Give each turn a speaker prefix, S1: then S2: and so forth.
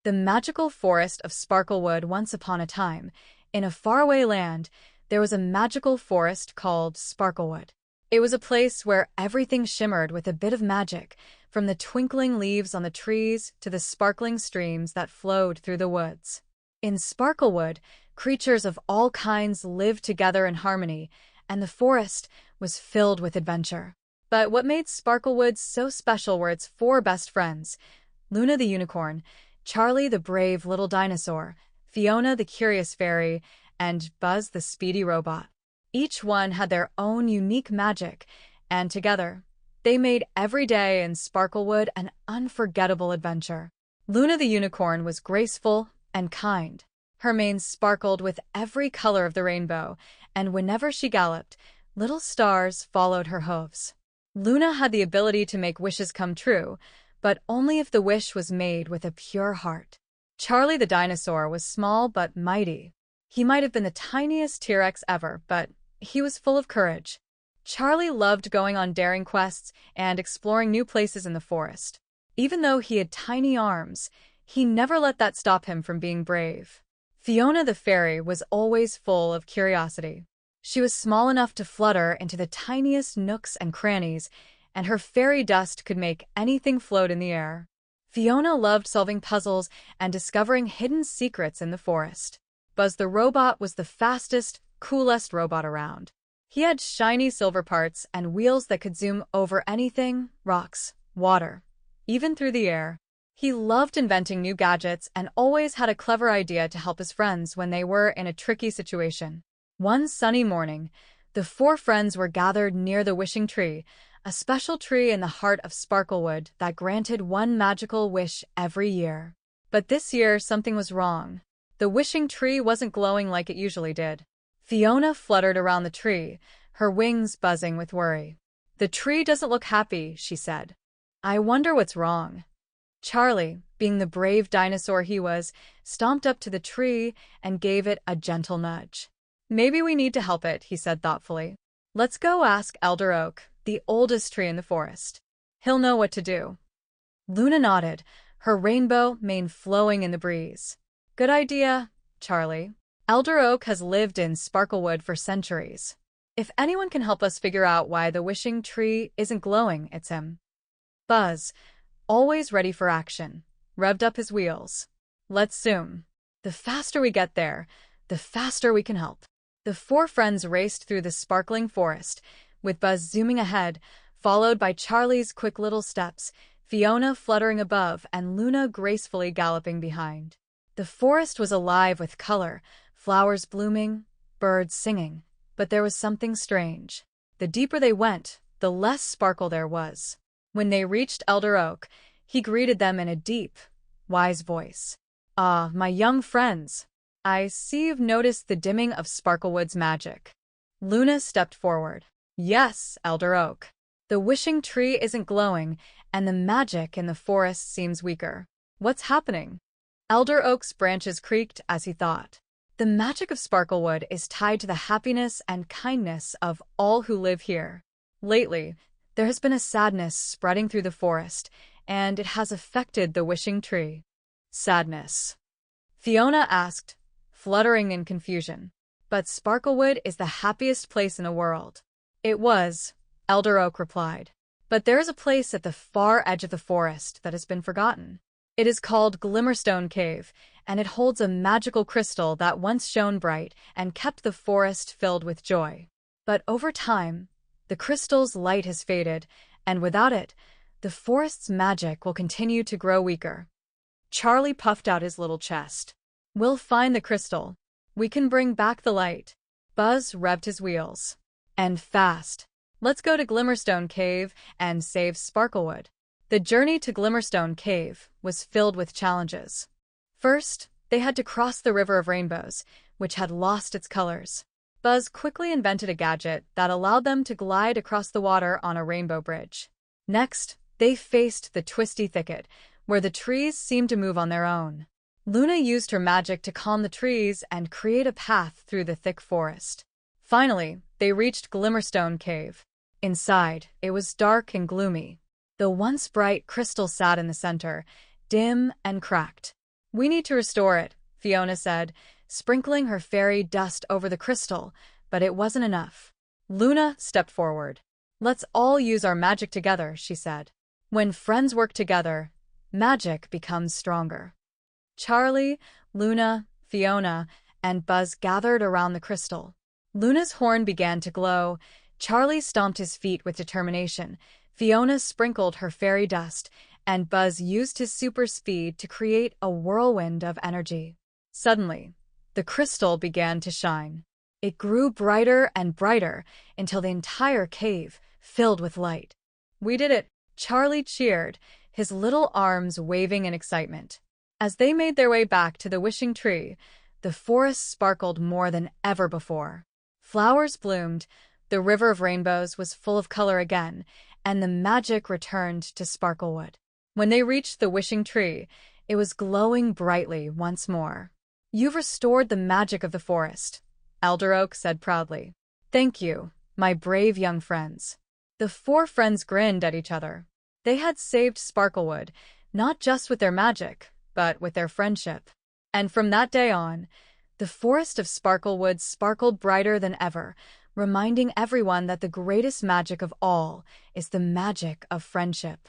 S1: The magical forest of Sparklewood. Once upon a time, in a faraway land, there was a magical forest called Sparklewood. It was a place where everything shimmered with a bit of magic, from the twinkling leaves on the trees to the sparkling streams that flowed through the woods. In Sparklewood, creatures of all kinds lived together in harmony, and the forest was filled with adventure. But what made Sparklewood so special were its four best friends: Luna the unicorn, Charlie the brave little dinosaur, Fiona the curious fairy, and Buzz the speedy robot. Each one had their own unique magic, and together, they made every day in Sparklewood an unforgettable adventure. Luna the unicorn was graceful and kind. Her mane sparkled with every color of the rainbow, and whenever she galloped, little stars followed her hooves. Luna had the ability to make wishes come true, but only if the wish was made with a pure heart. Charlie the dinosaur was small but mighty. He might have been the tiniest T-Rex ever, but he was full of courage. Charlie loved going on daring quests and exploring new places in the forest. Even though he had tiny arms, he never let that stop him from being brave. Fiona the Fairy was always full of curiosity. She was small enough to flutter into the tiniest nooks and crannies, and her fairy dust could make anything float in the air. Fiona loved solving puzzles and discovering hidden secrets in the forest. Buzz the robot was the fastest, coolest robot around. He had shiny silver parts and wheels that could zoom over anything: rocks, water, even through the air. He loved inventing new gadgets and always had a clever idea to help his friends when they were in a tricky situation. One sunny morning, the four friends were gathered near the wishing tree, a special tree in the heart of Sparklewood that granted one magical wish every year. But this year, something was wrong. The wishing tree wasn't glowing like it usually did. Fiona fluttered around the tree, her wings buzzing with worry. "The tree doesn't look happy," she said. "I wonder what's wrong." Charlie, being the brave dinosaur he was, stomped up to the tree and gave it a gentle nudge. "Maybe we need to help it," he said thoughtfully. "Let's go ask Elder Oak, the oldest tree in the forest. He'll know what to do." Luna nodded, her rainbow mane flowing in the breeze. "Good idea, Charlie. Elder Oak has lived in Sparklewood for centuries. If anyone can help us figure out why the wishing tree isn't glowing, it's him." Buzz, always ready for action, revved up his wheels. "Let's zoom. The faster we get there, the faster we can help." The four friends raced through the sparkling forest, with Buzz zooming ahead, followed by Charlie's quick little steps, Fiona fluttering above, and Luna gracefully galloping behind. The forest was alive with color, flowers blooming, birds singing, but there was something strange. The deeper they went, the less sparkle there was. When they reached Elder Oak, he greeted them in a deep, wise voice. "Ah, my young friends, I see you've noticed the dimming of Sparklewood's magic." Luna stepped forward. "Yes, Elder Oak. The wishing tree isn't glowing, and the magic in the forest seems weaker. What's happening?" Elder Oak's branches creaked as he thought. "The magic of Sparklewood is tied to the happiness and kindness of all who live here. Lately, there has been a sadness spreading through the forest, and it has affected the wishing tree." "Sadness?" Fiona asked, fluttering in confusion. "But Sparklewood is the happiest place in the world." "It was," Elder Oak replied. "But there is a place at the far edge of the forest that has been forgotten. It is called Glimmerstone Cave, and it holds a magical crystal that once shone bright and kept the forest filled with joy. But over time, the crystal's light has faded, and without it, the forest's magic will continue to grow weaker." Charlie puffed out his little chest. "We'll find the crystal. We can bring back the light." Buzz revved his wheels. "And fast. Let's go to Glimmerstone Cave and save Sparklewood." The journey to Glimmerstone Cave was filled with challenges. First, they had to cross the River of Rainbows, which had lost its colors. Buzz quickly invented a gadget that allowed them to glide across the water on a rainbow bridge. Next, they faced the twisty thicket, where the trees seemed to move on their own. Luna used her magic to calm the trees and create a path through the thick forest. Finally, they reached Glimmerstone Cave. Inside, it was dark and gloomy. The once bright crystal sat in the center, dim and cracked. We need to restore it, Fiona said, sprinkling her fairy dust over the crystal, but it wasn't enough. Luna stepped forward. Let's all use our magic together, she said. When friends work together, magic becomes stronger. Charlie, Luna, Fiona, and Buzz gathered around the crystal. Luna's horn began to glow. Charlie stomped his feet with determination. Fiona sprinkled her fairy dust, and Buzz used his super speed to create a whirlwind of energy. Suddenly, the crystal began to shine. It grew brighter and brighter until the entire cave filled with light. We did it! Charlie cheered, his little arms waving in excitement. As they made their way back to the wishing tree, the forest sparkled more than ever before. Flowers bloomed, the river of rainbows was full of color again, and the magic returned to Sparklewood. When they reached the wishing tree, it was glowing brightly once more. You've restored the magic of the forest, Elder Oak said proudly. Thank you, my brave young friends. The four friends grinned at each other. They had saved Sparklewood, not just with their magic, but with their friendship. And from that day on, the forest of Sparklewood sparkled brighter than ever, reminding everyone that the greatest magic of all is the magic of friendship.